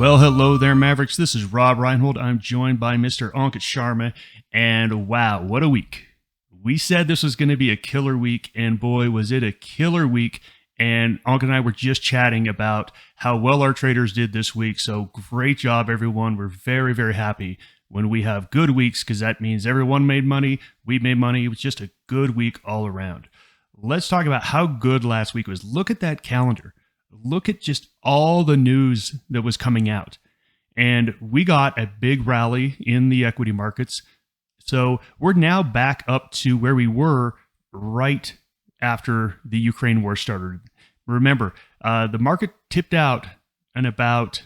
Well, hello there, Mavericks. This is Rob Reinhold. I'm joined by Mr. Ankit Sharma, and wow, what a week. We said this was going to be a killer week, and boy, was it a killer week. And Ankit and I were just chatting about how well our traders did this week, so great job, everyone. We're very, very happy when we have good weeks because that means everyone made money, we made money. It was just a good week all around. Let's talk about how good last week was. Look at that calendar. Look at just all the news that was coming out. And we got a big rally in the equity markets. So we're now back up to where we were right after the Ukraine war started. Remember, the market tipped out in about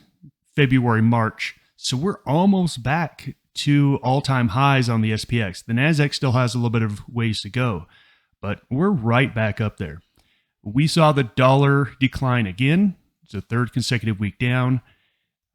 February, March. So we're almost back to all-time highs on the SPX. The NASDAQ still has a little bit of ways to go, but we're right back up there. We saw the dollar decline again. It's the third consecutive week down.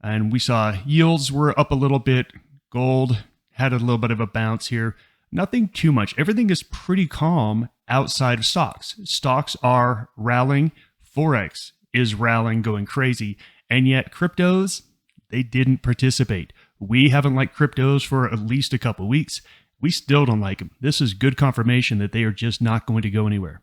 And we saw yields were up a little bit. Gold had a little bit of a bounce here. Nothing too much. Everything is pretty calm outside of stocks. Stocks are rallying. Forex is rallying, going crazy. And yet cryptos, they didn't participate. We haven't liked cryptos for at least a couple weeks. We still don't like them. This is good confirmation that they are just not going to go anywhere.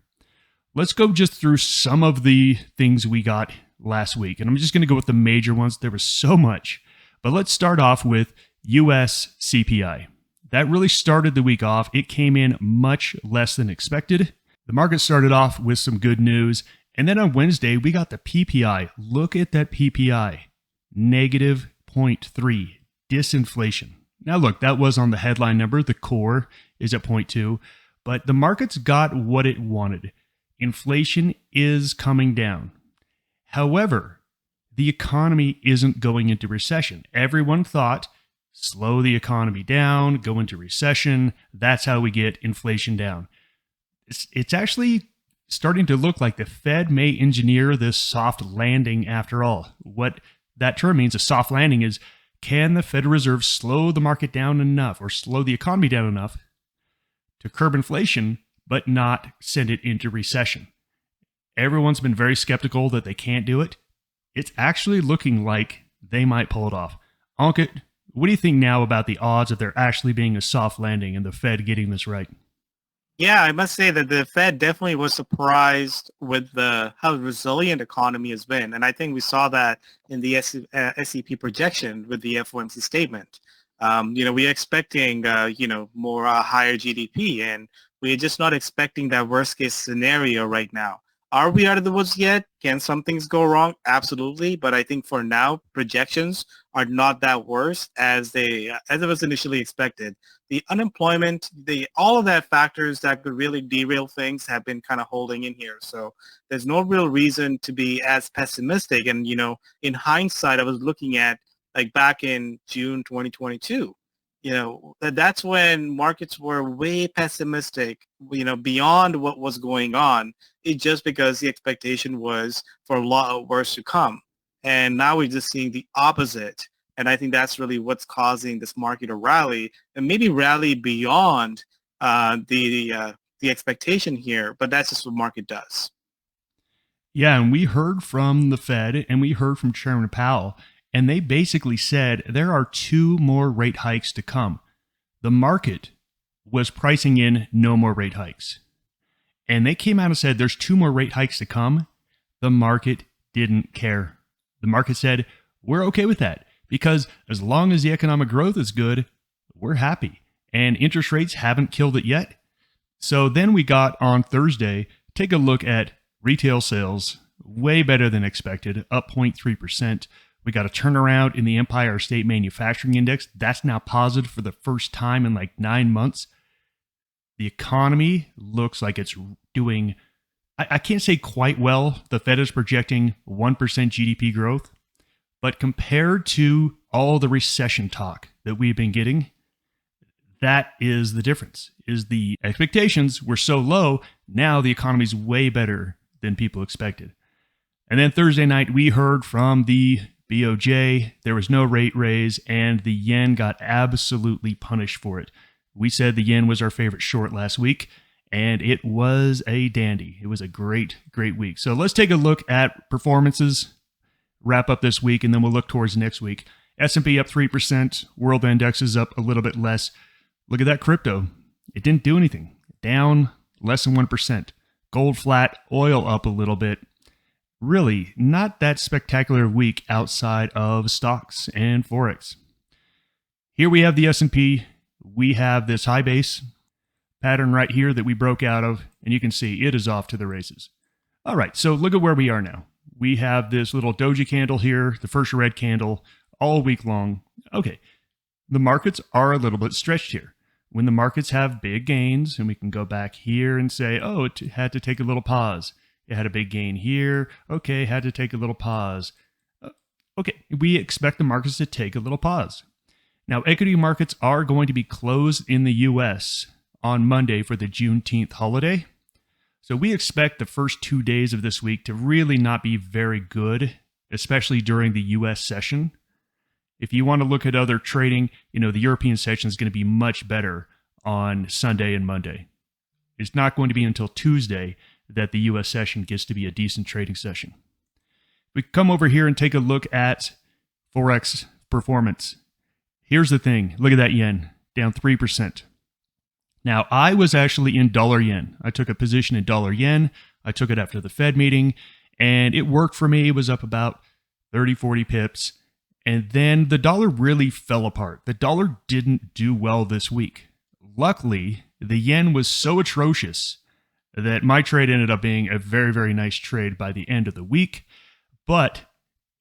Let's go just through some of the things we got last week. And I'm just going to go with the major ones. There was so much. But let's start off with US CPI. That really started the week off. It came in much less than expected. The market started off with some good news. And then on Wednesday, we got the PPI. Look at that PPI. Negative 0.3. Disinflation. Now look, that was on the headline number. The core is at 0.2. But the market's got what it wanted. Inflation is coming down. However, the economy isn't going into recession. Everyone thought, slow the economy down, go into recession. That's how we get inflation down. It's actually starting to look like the Fed may engineer this soft landing after all. What that term means, a soft landing, is can the Federal Reserve slow the market down enough or slow the economy down enough to curb inflation, but not send it into recession? Everyone's been very skeptical that they can't do it. It's actually looking like they might pull it off. Ankit, what do you think now about the odds of there actually being a soft landing and the Fed getting this right? Yeah, I must say that the Fed definitely was surprised with how resilient the economy has been. And I think we saw that in the SEP projection with the FOMC statement. We're expecting, more higher GDP, and we're just not expecting that worst case scenario right now. Are we out of the woods yet? Can some things go wrong? Absolutely. But I think for now, projections are not that worse as it was initially expected. The unemployment, all of that factors that could really derail things have been kind of holding in here. So there's no real reason to be as pessimistic. And, in hindsight, I was looking at like back in June 2022. That's when markets were way pessimistic, beyond what was going on. It just because the expectation was for a lot worse to come. And now we're just seeing the opposite. And I think that's really what's causing this market to rally and maybe rally beyond the expectation here. But that's just what market does. Yeah, and we heard from the Fed and we heard from Chairman Powell, and they basically said there are 2 more rate hikes to come. The market was pricing in no more rate hikes. And they came out and said there's 2 more rate hikes to come. The market didn't care. The market said, we're okay with that because as long as the economic growth is good, we're happy. And interest rates haven't killed it yet. So then we got on Thursday, take a look at retail sales, way better than expected, up 0.3%. We got a turnaround in the Empire State Manufacturing Index. That's now positive for the first time in like 9 months. The economy looks like it's doing, I can't say quite well. The Fed is projecting 1% GDP growth. But compared to all the recession talk that we've been getting, that is the difference. Is the expectations were so low, now the economy's way better than people expected. And then Thursday night, we heard from the BOJ, there was no rate raise, and the yen got absolutely punished for it. We said the yen was our favorite short last week, and it was a dandy. It was a great, great week. So let's take a look at performances wrap up this week, and then we'll look towards next week. S&P up 3%. World index is up a little bit less. Look at that crypto. It didn't do anything. Down less than 1%. Gold flat, oil up a little bit. Really, not that spectacular week outside of stocks and Forex. Here we have the S&P. We have this high base pattern right here that we broke out of, and you can see it is off to the races. All right, so look at where we are now. We have this little doji candle here, the first red candle, all week long. Okay, the markets are a little bit stretched here. When the markets have big gains, and we can go back here and say, oh, it had to take a little pause. It had a big gain here. Okay, had to take a little pause. Okay, we expect the markets to take a little pause. Now, equity markets are going to be closed in the U.S. on Monday for the Juneteenth holiday. So we expect the first 2 days of this week to really not be very good, especially during the U.S. session. If you want to look at other trading, the European session is going to be much better on Sunday and Monday. It's not going to be until Tuesday that the U.S. session gets to be a decent trading session. We come over here and take a look at Forex performance. Here's the thing. Look at that yen, down 3%. Now, I was actually in dollar yen. I took a position in dollar yen. I took it after the Fed meeting, and it worked for me. It was up about 30, 40 pips. And then the dollar really fell apart. The dollar didn't do well this week. Luckily, the yen was so atrocious that my trade ended up being a very, very nice trade by the end of the week. But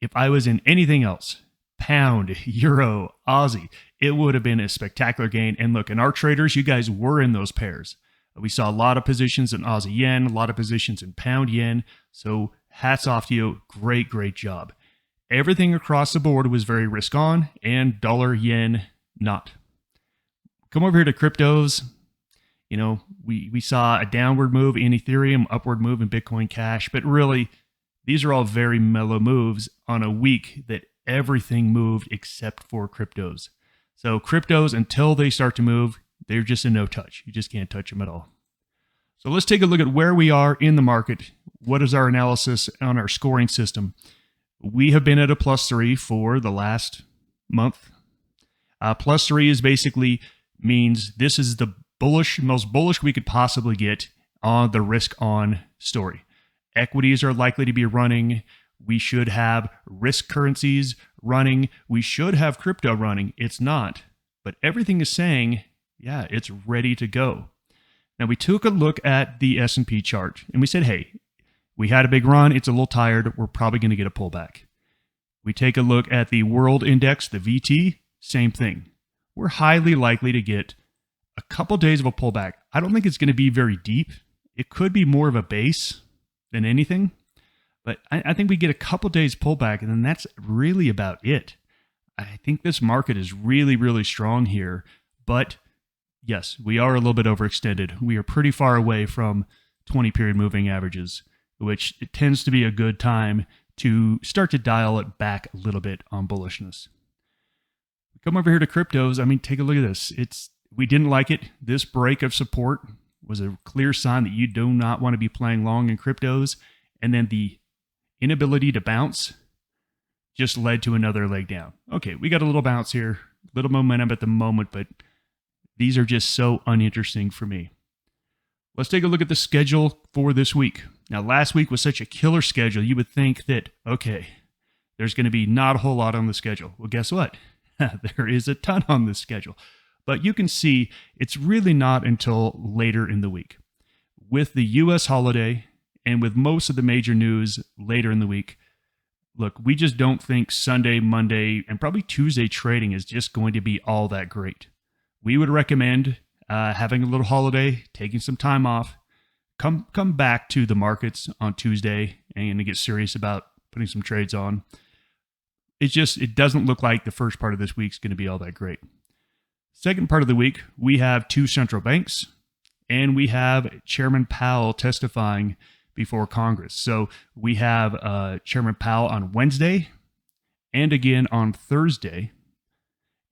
if I was in anything else, pound, euro, Aussie, it would have been a spectacular gain. And look, in our traders, you guys were in those pairs. We saw a lot of positions in Aussie yen, a lot of positions in pound yen. So hats off to you. Great, great job. Everything across the board was very risk on, and dollar yen not. Come over here to cryptos. We saw a downward move in Ethereum, upward move in Bitcoin Cash, but really, these are all very mellow moves on a week that everything moved except for cryptos. So cryptos, until they start to move, they're just a no touch. You just can't touch them at all. So let's take a look at where we are in the market. What is our analysis on our scoring system? We have been at a +3 for the last month. +3 is basically means this is the most bullish we could possibly get on the risk on story. Equities are likely to be running. We should have risk currencies running. We should have crypto running. It's not, but everything is saying, yeah, it's ready to go. Now we took a look at the S&P chart and we said, hey, we had a big run. It's a little tired. We're probably going to get a pullback. We take a look at the world index, the VT, same thing. We're highly likely to get a couple days of a pullback. I don't think it's going to be very deep. It could be more of a base than anything, but I think we get a couple days pullback, and then that's really about it. I think this market is really, really strong here, but yes, we are a little bit overextended. We are pretty far away from 20-period moving averages, which it tends to be a good time to start to dial it back a little bit on bullishness. Come over here to cryptos. Take a look at this. We didn't like it. This break of support was a clear sign that you do not want to be playing long in cryptos. And then the inability to bounce just led to another leg down. Okay, we got a little bounce here, little momentum at the moment, but these are just so uninteresting for me. Let's take a look at the schedule for this week. Now, last week was such a killer schedule, you would think that, okay, there's going to be not a whole lot on the schedule. Well, guess what? There is a ton on this schedule. But you can see it's really not until later in the week. With the U.S. holiday and with most of the major news later in the week, look, we just don't think Sunday, Monday, and probably Tuesday trading is just going to be all that great. We would recommend having a little holiday, taking some time off, come back to the markets on Tuesday and get serious about putting some trades on. It doesn't look like the first part of this week is going to be all that great. Second part of the week, we have two central banks, and we have Chairman Powell testifying before Congress. So we have Chairman Powell on Wednesday and again on Thursday.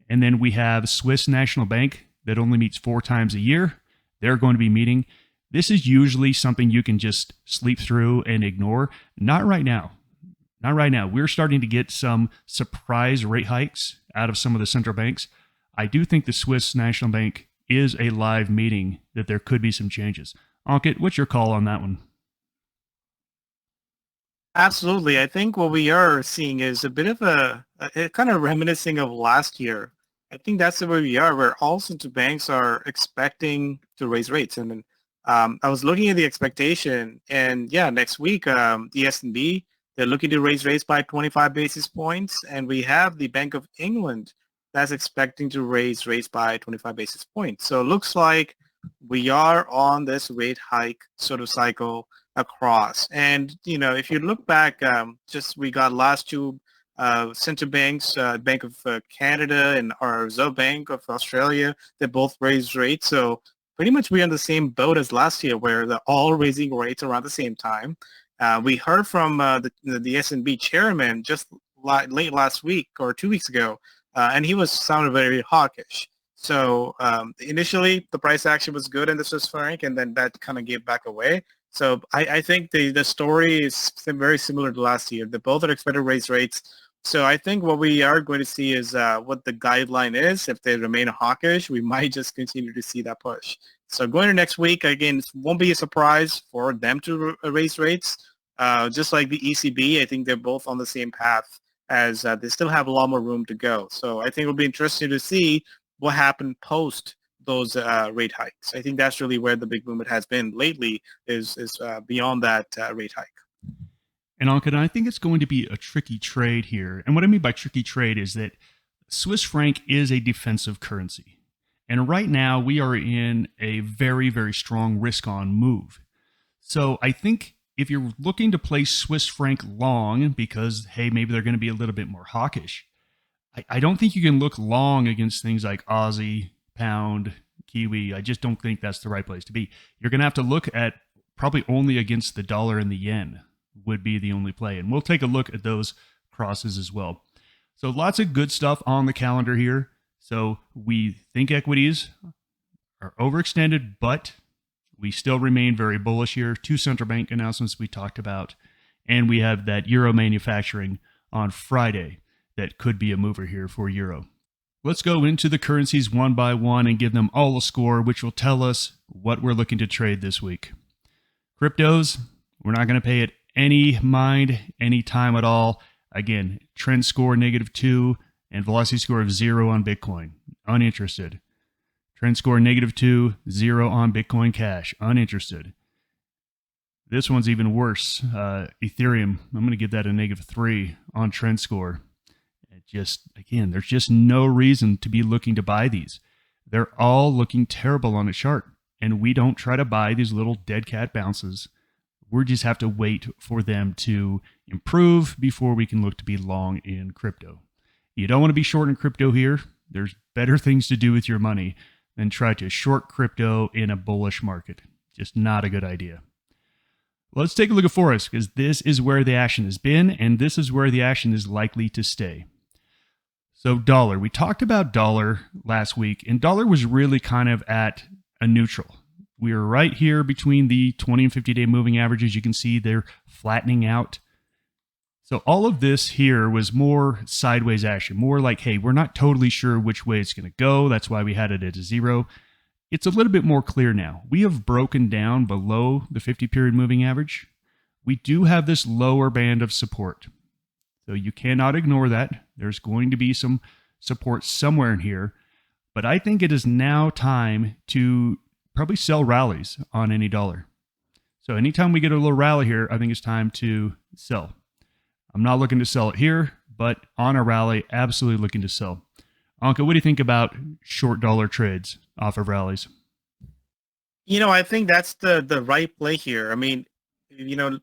And then we have Swiss National Bank that only meets 4 times a year. They're going to be meeting. This is usually something you can just sleep through and ignore. Not right now. Not right now. We're starting to get some surprise rate hikes out of some of the central banks. I do think the Swiss National Bank is a live meeting that there could be some changes. Ankit, what's your call on that one? Absolutely. I think what we are seeing is a bit of a kind of reminiscing of last year. I think that's the way we are, where all central banks are expecting to raise rates. And then I was looking at the expectation, and yeah, next week, the S&B, they're looking to raise rates by 25 basis points, and we have the Bank of England that's expecting to raise rates by 25 basis points. So it looks like we are on this rate hike sort of cycle across. And, if you look back, just we got last two central banks, Bank of Canada and our Reserve Bank of Australia, they both raised rates. So pretty much we're in the same boat as last year where they're all raising rates around the same time. We heard from the S&B chairman just late last week or 2 weeks ago, and he was sounded very hawkish. So initially, the price action was good in the Swiss franc, and then that kind of gave back away. So I think the story is very similar to last year. They both are expected to raise rates. So I think what we are going to see is what the guideline is. If they remain hawkish, we might just continue to see that push. So going to next week, again, it won't be a surprise for them to raise rates. Just like the ECB, I think they're both on the same path as they still have a lot more room to go. So I think it'll be interesting to see what happened post those rate hikes. I think that's really where the big movement has been lately is beyond that rate hike. And Ankit, I think it's going to be a tricky trade here. And what I mean by tricky trade is that Swiss franc is a defensive currency. And right now we are in a very, very strong risk on move. So I think if you're looking to play Swiss franc long because, hey, maybe they're going to be a little bit more hawkish, I don't think you can look long against things like Aussie, pound, Kiwi. I just don't think that's the right place to be. You're going to have to look at probably only against the dollar and the yen would be the only play. And we'll take a look at those crosses as well. So lots of good stuff on the calendar here. So we think equities are overextended, but we still remain very bullish here. Two central bank announcements we talked about. And we have that Euro manufacturing on Friday that could be a mover here for Euro. Let's go into the currencies one by one and give them all a score, which will tell us what we're looking to trade this week. Cryptos, we're not going to pay it any mind, any time at all. Again, trend score -2 and velocity score of 0 on Bitcoin. Uninterested. Trend score -2, 0 on Bitcoin Cash. Uninterested. This one's even worse. Ethereum, I'm going to give that a -3 on trend score. Again, there's just no reason to be looking to buy these. They're all looking terrible on a chart. And we don't try to buy these little dead cat bounces. We just have to wait for them to improve before we can look to be long in crypto. You don't want to be short in crypto here. There's better things to do with your money than try to short crypto in a bullish market. Just not a good idea. Let's take a look at Forex because this is where the action has been and this is where the action is likely to stay. So dollar, we talked about dollar last week and dollar was really kind of at a neutral. We are right here between the 20 and 50-day moving averages. You can see they're flattening out. So all of this here was more sideways action, more like, hey, we're not totally sure which way it's going to go. That's why we had it at a 0. It's a little bit more clear now. We have broken down below the 50-period moving average. We do have this lower band of support. So you cannot ignore that. There's going to be some support somewhere in here. But I think it is now time to probably sell rallies on any dollar. So anytime we get a little rally here, I think it's time to sell. I'm not looking to sell it here, but on a rally, absolutely looking to sell. Anka, what do you think about short dollar trades off of rallies? I think that's the right play here. I mean,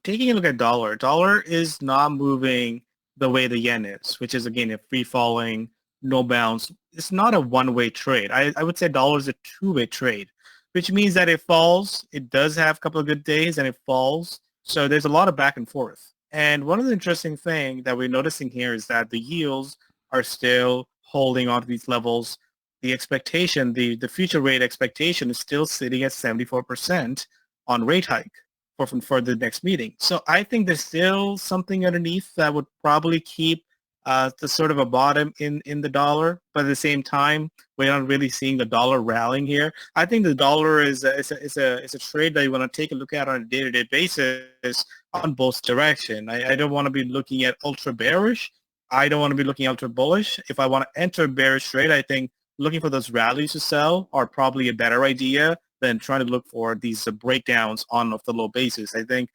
taking a look at dollar is not moving the way the yen is, which is, again, a free falling, no bounce. It's not a one-way trade. I would say dollar is a two-way trade, which means that it falls. It does have a couple of good days and it falls. So there's a lot of back and forth. And one of the interesting things that we're noticing here is that the yields are still holding on to these levels. The expectation, the future rate expectation is still sitting at 74% on rate hike. for the next meeting. So I think there's still something underneath that would probably keep the sort of a bottom in the dollar, but at the same time, we're not really seeing the dollar rallying here. I think the dollar is a trade that you want to take a look at on a day-to-day basis on both direction. I don't want to be looking at ultra bearish. I don't want to be looking ultra bullish. If I want to enter a bearish trade, I think looking for those rallies to sell are probably a better idea than trying to look for these breakdowns on off the low basis. I think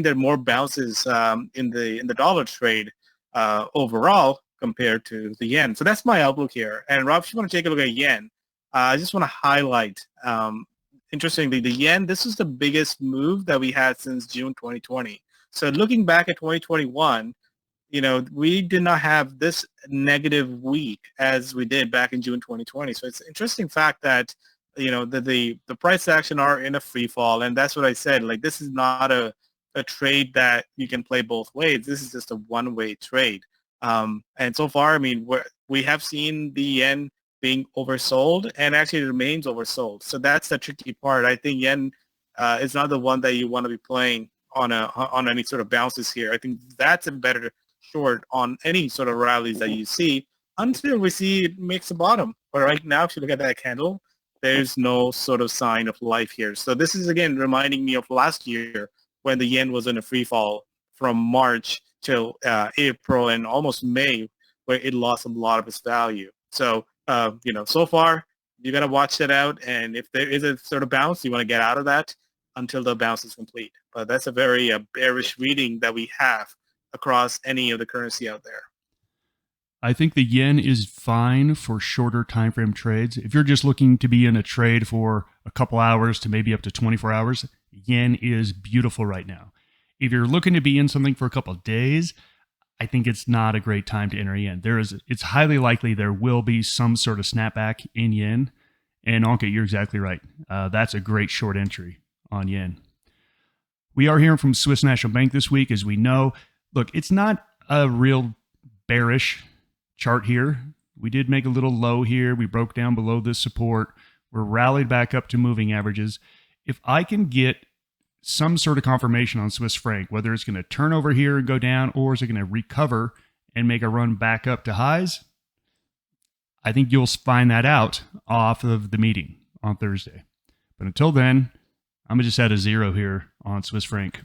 there are more bounces in the dollar trade overall compared to the yen. So that's my outlook here. And Rob, if you want to take a look at yen, I just want to highlight, interestingly, the yen, this is the biggest move that we had since June 2020. So looking back at 2021, we did not have this negative week as we did back in June 2020. So it's an interesting fact that, the price action are in a free fall. And that's what I said. Like, this is not a trade that you can play both ways. This is just a one-way trade. And so far, I mean, we have seen the yen being oversold and actually remains oversold. So that's the tricky part. I think yen is not the one that you want to be playing on any sort of bounces here. I think that's a better short on any sort of rallies that you see until we see it makes a bottom. But right now, if you look at that candle, there's no sort of sign of life here. So this is, again, reminding me of last year when the yen was in a free fall from March till April and almost May, where it lost a lot of its value. So, so far, you got to watch that out. And if there is a sort of bounce, you want to get out of that until the bounce is complete. But that's a very bearish reading that we have across any of the currency out there. I think the yen is fine for shorter time frame trades. If you're just looking to be in a trade for a couple hours to maybe up to 24 hours, yen is beautiful right now. If you're looking to be in something for a couple of days, I think it's not a great time to enter yen. It's highly likely there will be some sort of snapback in yen. And Anka, you're exactly right. That's a great short entry on yen. We are hearing from Swiss National Bank this week, as we know. Look, it's not a real bearish chart here. We did make a little low here. We broke down below this support. We're rallied back up to moving averages. If I can get some sort of confirmation on Swiss franc, whether it's going to turn over here and go down, or is it going to recover and make a run back up to highs, I think you'll find that out off of the meeting on Thursday. But until then, I'm just at a zero here on Swiss franc.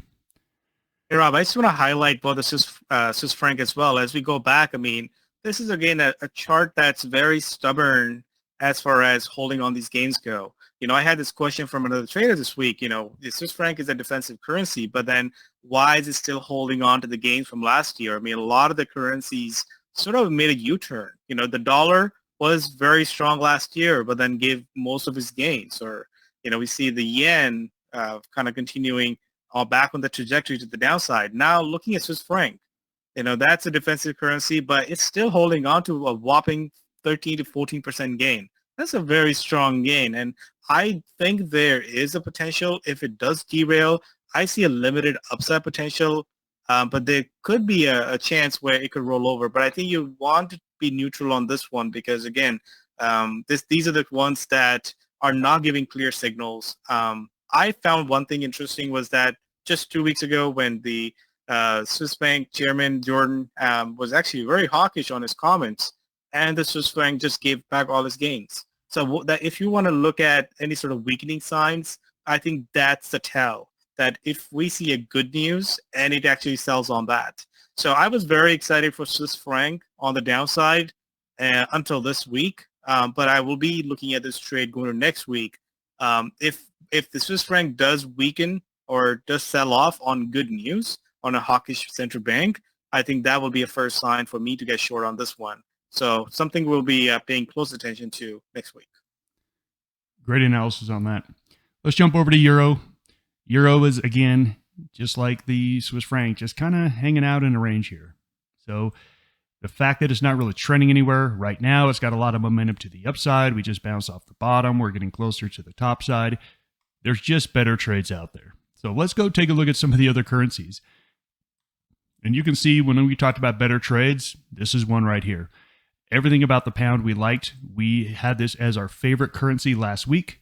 Hey, Rob, I just want to highlight both the Swiss franc as well. As we go back, I mean, this is, again, a chart that's very stubborn as far as holding on these gains go. I had this question from another trader this week. The Swiss franc is a defensive currency, but then why is it still holding on to the gains from last year? I mean, a lot of the currencies sort of made a U-turn. The dollar was very strong last year, but then gave most of its gains. Or, we see the yen kind of continuing back on the trajectory to the downside. Now, looking at Swiss franc, that's a defensive currency, but it's still holding on to a whopping 13 to 14% gain. That's a very strong gain. And I think there is a potential. If it does derail, I see a limited upside potential, but there could be a chance where it could roll over. But I think you want to be neutral on this one because, again, these are the ones that are not giving clear signals. I found one thing interesting was that just 2 weeks ago when the Swiss Bank Chairman Jordan was actually very hawkish on his comments, and the Swiss franc just gave back all his gains. So that if you want to look at any sort of weakening signs, I think that's the tell that if we see a good news and it actually sells on that. So I was very excited for Swiss franc on the downside until this week, but I will be looking at this trade going to next week. If the Swiss franc does weaken or does sell off on good news on a hawkish central bank, I think that will be a first sign for me to get short on this one. So something we'll be paying close attention to next week. Great analysis on that. Let's jump over to Euro. Euro is, again, just like the Swiss franc, just kind of hanging out in a range here. So the fact that it's not really trending anywhere right now, it's got a lot of momentum to the upside. We just bounced off the bottom. We're getting closer to the top side. There's just better trades out there. So let's go take a look at some of the other currencies. And you can see when we talked about better trades, this is one right here. Everything about the pound we liked. We had this as our favorite currency last week.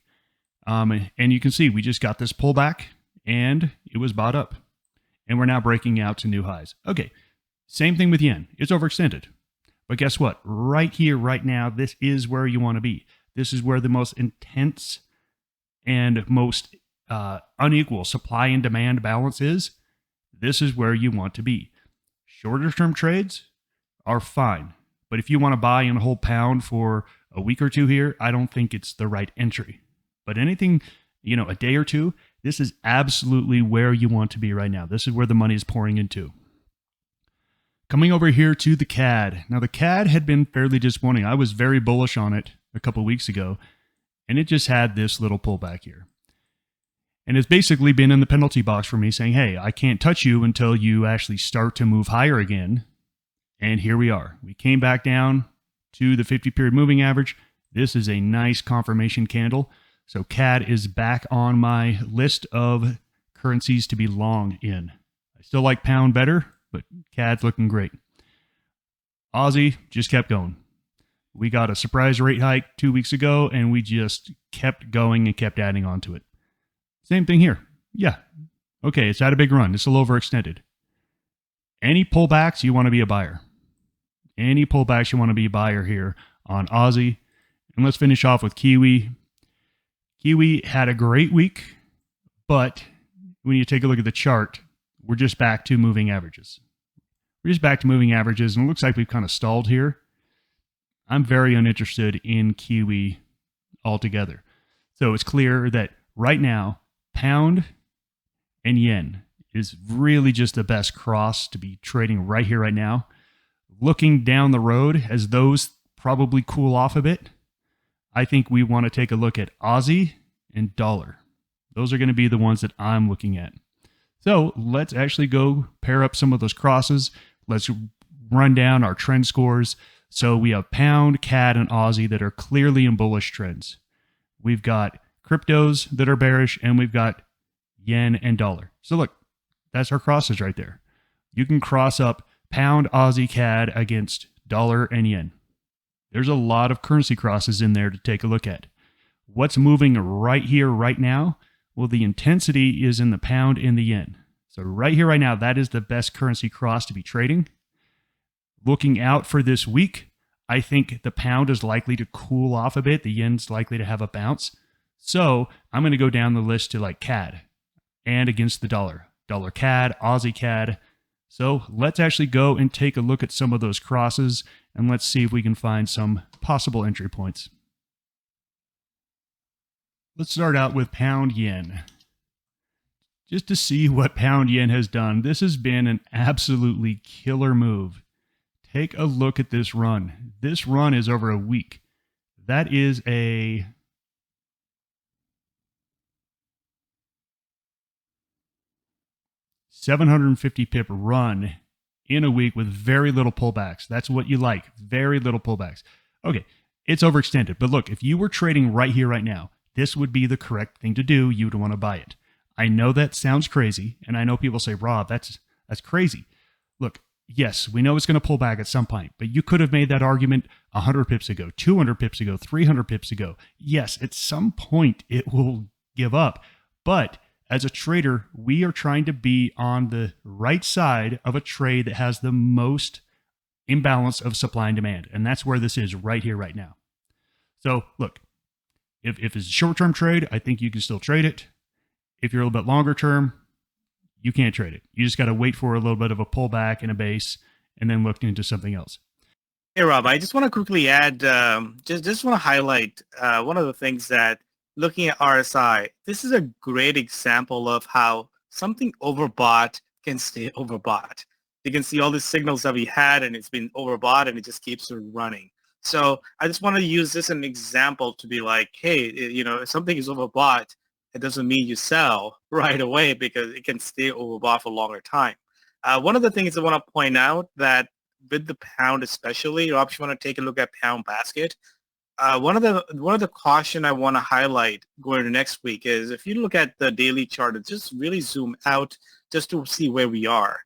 And you can see we just got this pullback and it was bought up. And we're now breaking out to new highs. Okay, same thing with yen. It's overextended. But guess what? Right here, right now, this is where you want to be. This is where the most intense and most unequal supply and demand balance is. This is where you want to be. Shorter term trades are fine. But if you want to buy and hold pound for a week or two here, I don't think it's the right entry. But anything, a day or two, this is absolutely where you want to be right now. This is where the money is pouring into. Coming over here to the CAD. Now, the CAD had been fairly disappointing. I was very bullish on it a couple weeks ago, and it just had this little pullback here. And it's basically been in the penalty box for me saying, hey, I can't touch you until you actually start to move higher again. And here we are. We came back down to the 50-period moving average. This is a nice confirmation candle. So CAD is back on my list of currencies to be long in. I still like pound better, but CAD's looking great. Aussie just kept going. We got a surprise rate hike 2 weeks ago, and we just kept going and kept adding on to it. Same thing here. Yeah. Okay, it's had a big run. It's a little overextended. Any pullbacks, you want to be a buyer. Any pullbacks, you want to be a buyer here on Aussie. And let's finish off with Kiwi. Kiwi had a great week, but when you take a look at the chart, we're just back to moving averages. We're just back to moving averages, and it looks like we've kind of stalled here. I'm very uninterested in Kiwi altogether. So it's clear that right now, pound and yen is really just the best cross to be trading right here, right now. Looking down the road as those probably cool off a bit, I think we want to take a look at Aussie and dollar. Those are going to be the ones that I'm looking at. So let's actually go pair up some of those crosses. Let's run down our trend scores. So we have pound, CAD, and Aussie that are clearly in bullish trends. We've got cryptos that are bearish, and we've got yen and dollar. So look, that's our crosses right there. You can cross up pound, Aussie, CAD against dollar and yen. There's a lot of currency crosses in there to take a look at. What's moving right here, right now? Well, the intensity is in the pound and the yen. So right here, right now, that is the best currency cross to be trading. Looking out for this week, I think the pound is likely to cool off a bit. The yen's likely to have a bounce. So I'm going to go down the list to like CAD and against the dollar. Dollar CAD, Aussie CAD. So let's actually go and take a look at some of those crosses, and let's see if we can find some possible entry points. Let's start out with pound yen. Just to see what pound yen has done, this has been an absolutely killer move. Take a look at this run. This run is over a week. That is a $750 pip run in a week with very little pullbacks. That's what you like. Very little pullbacks. Okay, it's overextended. But look, if you were trading right here, right now, this would be the correct thing to do. You would want to buy it. I know that sounds crazy, and I know people say, Rob, that's crazy. Look, yes, we know it's going to pull back at some point, but you could have made that argument 100 pips ago, 200 pips ago, 300 pips ago. Yes, at some point it will give up, but as a trader, we are trying to be on the right side of a trade that has the most imbalance of supply and demand. And that's where this is right here, right now. So look, if it's a short-term trade, I think you can still trade it. If you're a little bit longer term, you can't trade it. You just got to wait for a little bit of a pullback and a base and then look into something else. Hey, Rob, I just want to quickly add, just want to highlight one of the things that looking at RSI, this is a great example of how something overbought can stay overbought. You can see all the signals that we had, and it's been overbought, and it just keeps running. So I just want to use this as an example to be like, hey, if something is overbought, it doesn't mean you sell right away because it can stay overbought for a longer time. One of the things I want to point out that with the pound especially, you want to take a look at pound basket. One of the caution I want to highlight going to next week is if you look at the daily chart and just really zoom out just to see where we are.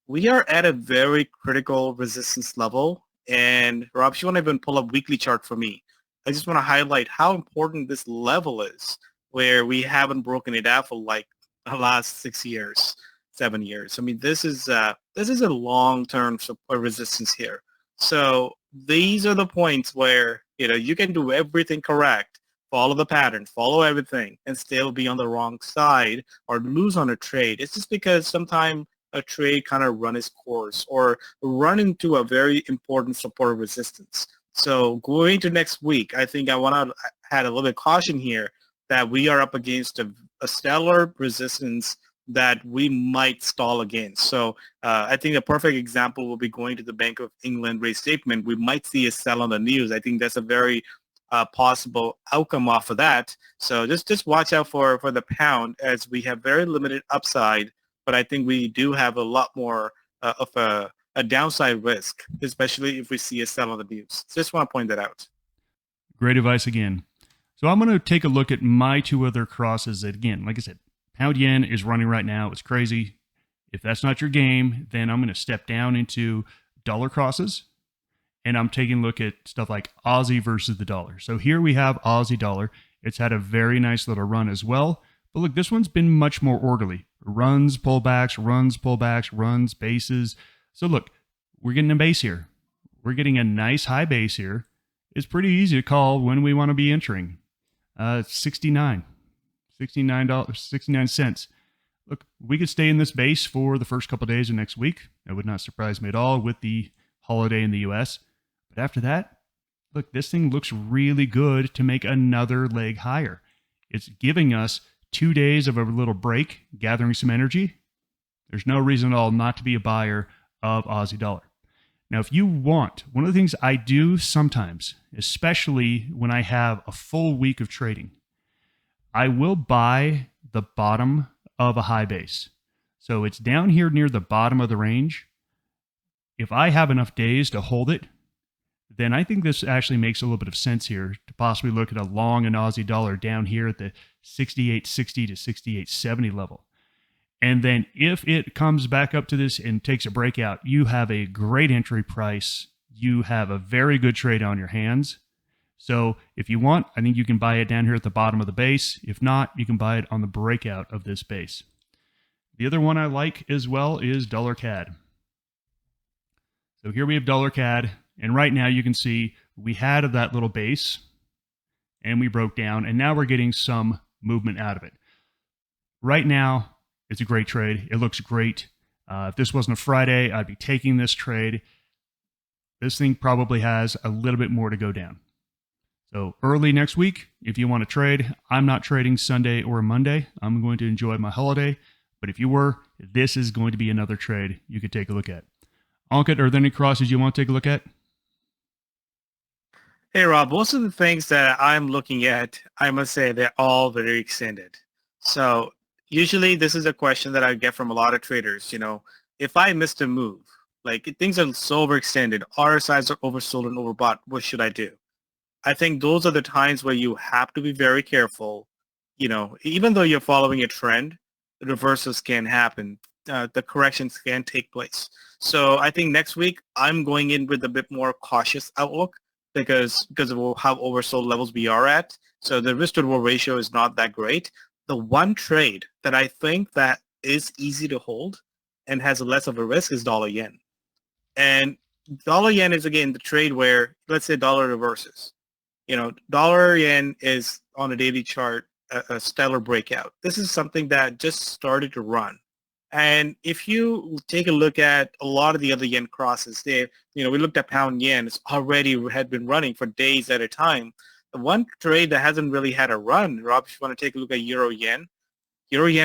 We are at a very critical resistance level. And Rob, if you want to even pull up weekly chart for me, I just want to highlight how important this level is, where we haven't broken it out for like the last 6 years, 7 years. I mean, this is a long-term support resistance here. So these are the points where you can do everything correct, follow the pattern, follow everything, and still be on the wrong side or lose on a trade. It's just because sometimes a trade kind of run its course or run into a very important support resistance. So going to next week, I think I want to add a little bit of caution here that we are up against a stellar resistance that we might stall against. So I think a perfect example will be going to the Bank of England rate statement. We might see a sell on the news. I think that's a very possible outcome off of that. So just watch out for the pound, as we have very limited upside, but I think we do have a lot more of a downside risk, especially if we see a sell on the news. Just want to point that out. Great advice again. So I'm going to take a look at my two other crosses that, again, like I said, pound yen is running right now. It's crazy. If that's not your game, then I'm going to step down into dollar crosses, and I'm taking a look at stuff like Aussie versus the dollar. So here we have Aussie dollar. It's had a very nice little run as well. But look, this one's been much more orderly. Runs, pullbacks, runs, pullbacks, runs, bases. So look, we're getting a base here. We're getting a nice high base here. It's pretty easy to call when we want to be entering. 69 cents. Look, we could stay in this base for the first couple of days of next week. That would not surprise me at all with the holiday in the US. But after that, look, this thing looks really good to make another leg higher. It's giving us 2 days of a little break, gathering some energy. There's no reason at all not to be a buyer of Aussie dollar. Now, if you want, one of the things I do sometimes, especially when I have a full week of trading, I will buy the bottom of a high base. So it's down here near the bottom of the range. If I have enough days to hold it, then I think this actually makes a little bit of sense here to possibly look at a long an Aussie dollar down here at the 68.60 to 68.70 level. And then if it comes back up to this and takes a breakout, you have a great entry price. You have a very good trade on your hands. So if you want, I think you can buy it down here at the bottom of the base. If not, you can buy it on the breakout of this base. The other one I like as well is dollar CAD. So here we have dollar CAD, and right now you can see we had that little base and we broke down, and now we're getting some movement out of it. Right now, it's a great trade. It looks great. If this wasn't a Friday, I'd be taking this trade. This thing probably has a little bit more to go down. So early next week, if you want to trade, I'm not trading Sunday or Monday. I'm going to enjoy my holiday. But if you were, this is going to be another trade you could take a look at. Ankit, are there any crosses you want to take a look at? Hey, Rob, most of the things that I'm looking at, I must say they're all very extended. So usually this is a question that I get from a lot of traders. If I missed a move, like things are so overextended, RSIs are oversold and overbought, what should I do? I think those are the times where you have to be very careful. Even though you're following a trend, the reversals can happen. The corrections can take place. So I think next week I'm going in with a bit more cautious outlook because of how oversold levels we are at. So the risk to reward ratio is not that great. The one trade that I think that is easy to hold and has less of a risk is dollar yen. And dollar yen is, again, the trade where, let's say, dollar reverses. Dollar yen is on a daily chart a stellar breakout. This is something that just started to run. And if you take a look at a lot of the other yen crosses, we looked at pound yen. It's already had been running for days at a time. The one trade that hasn't really had a run, Rob, if you want to take a look at euro yen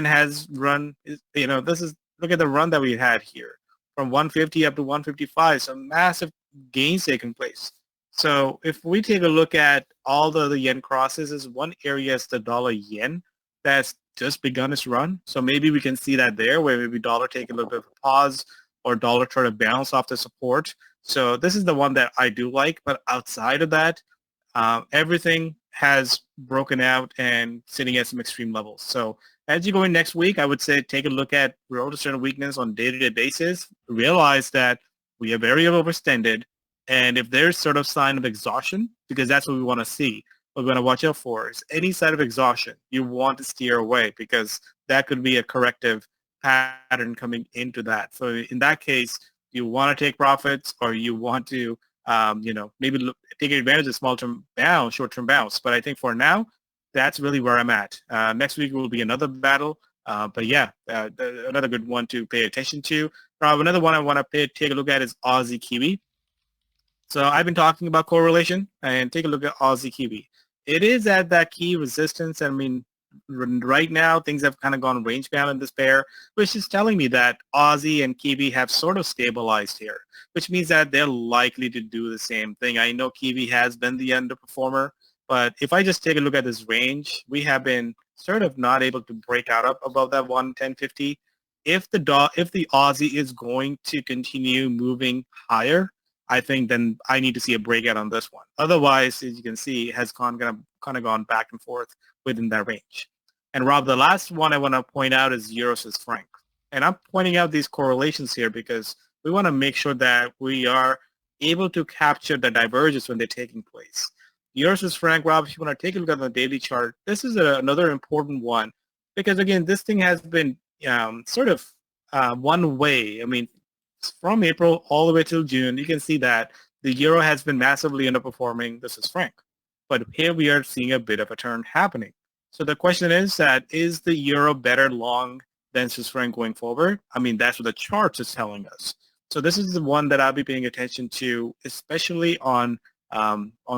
has run. Look at the run that we had here from 150 up to 155. Some massive gains taking place. So if we take a look at all the other yen crosses, is one area is the dollar yen that's just begun its run. So maybe we can see that there, where maybe dollar take a little bit of a pause or dollar try to bounce off the support. So this is the one that I do like. But outside of that, everything has broken out and sitting at some extreme levels. So as you go in next week, I would say take a look at relative strength weakness on day-to-day basis. Realize that we are very overextended. And if there's sort of sign of exhaustion, because that's what we want to see, what we want to watch out for is any sign of exhaustion, you want to steer away because that could be a corrective pattern coming into that. So in that case, you want to take profits or you want to, maybe take advantage of small-term bounce, short-term bounce. But I think for now, that's really where I'm at. Next week will be another battle. But yeah, another good one to pay attention to. Another one I want to take a look at is Aussie Kiwi. So I've been talking about correlation, and take a look at Aussie Kiwi. It is at that key resistance. I mean, right now things have kind of gone range bound in this pair, which is telling me that Aussie and Kiwi have sort of stabilized here, which means that they're likely to do the same thing. I know Kiwi has been the underperformer, but if I just take a look at this range, we have been sort of not able to break out up above that 110.50. If the Aussie is going to continue moving higher, I think then I need to see a breakout on this one. Otherwise, as you can see, it has kind of gone back and forth within that range. And Rob, the last one I want to point out is Euro Swiss franc. And I'm pointing out these correlations here because we want to make sure that we are able to capture the divergence when they're taking place. Euro Swiss franc, Rob, if you want to take a look at the daily chart, this is another important one because, again, this thing has been sort of one way. I mean, from April all the way till June, you can see that the euro has been massively underperforming the Swiss franc. But here we are seeing a bit of a turn happening. So the question is is the euro better long than Swiss franc going forward? I mean, that's what the chart is telling us. So this is the one that I'll be paying attention to, especially on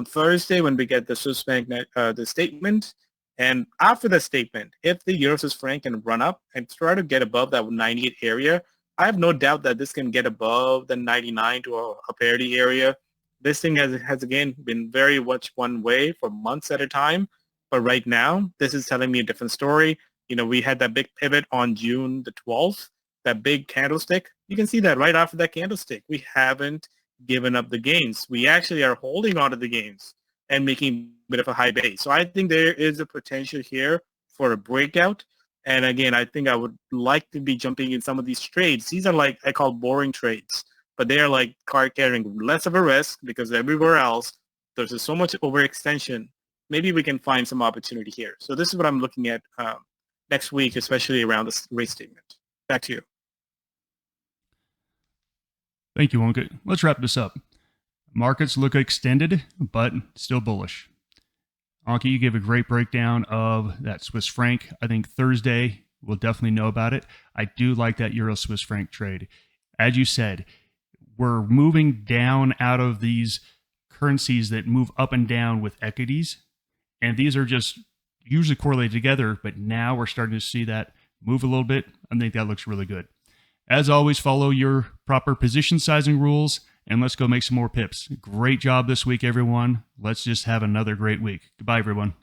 Thursday when we get the Swiss franc the statement. And after the statement, if the euro Swiss franc can run up and try to get above that 98 area, I have no doubt that this can get above the 99 to a parity area. This thing has again been very much one way for months at a time. But right now, this is telling me a different story. You know, we had that big pivot on June the 12th, that big candlestick. You can see that right after that candlestick, we haven't given up the gains. We actually are holding on to the gains and making a bit of a high base. So I think there is a potential here for a breakout. And again, I think I would like to be jumping in some of these trades. These are like I call boring trades, but they are like card carrying less of a risk because everywhere else there's just so much overextension. Maybe we can find some opportunity here. So this is what I'm looking at next week, especially around this rate statement. Back to you. Thank you, Wonka. Let's wrap this up. Markets look extended, but still bullish. Anki, you gave a great breakdown of that Swiss franc. I think Thursday we'll definitely know about it. I do like that Euro Swiss franc trade. As you said, we're moving down out of these currencies that move up and down with equities. And these are just usually correlated together, but now we're starting to see that move a little bit. I think that looks really good. As always, follow your proper position sizing rules, and let's go make some more pips. Great job this week, everyone. Let's just have another great week. Goodbye, everyone.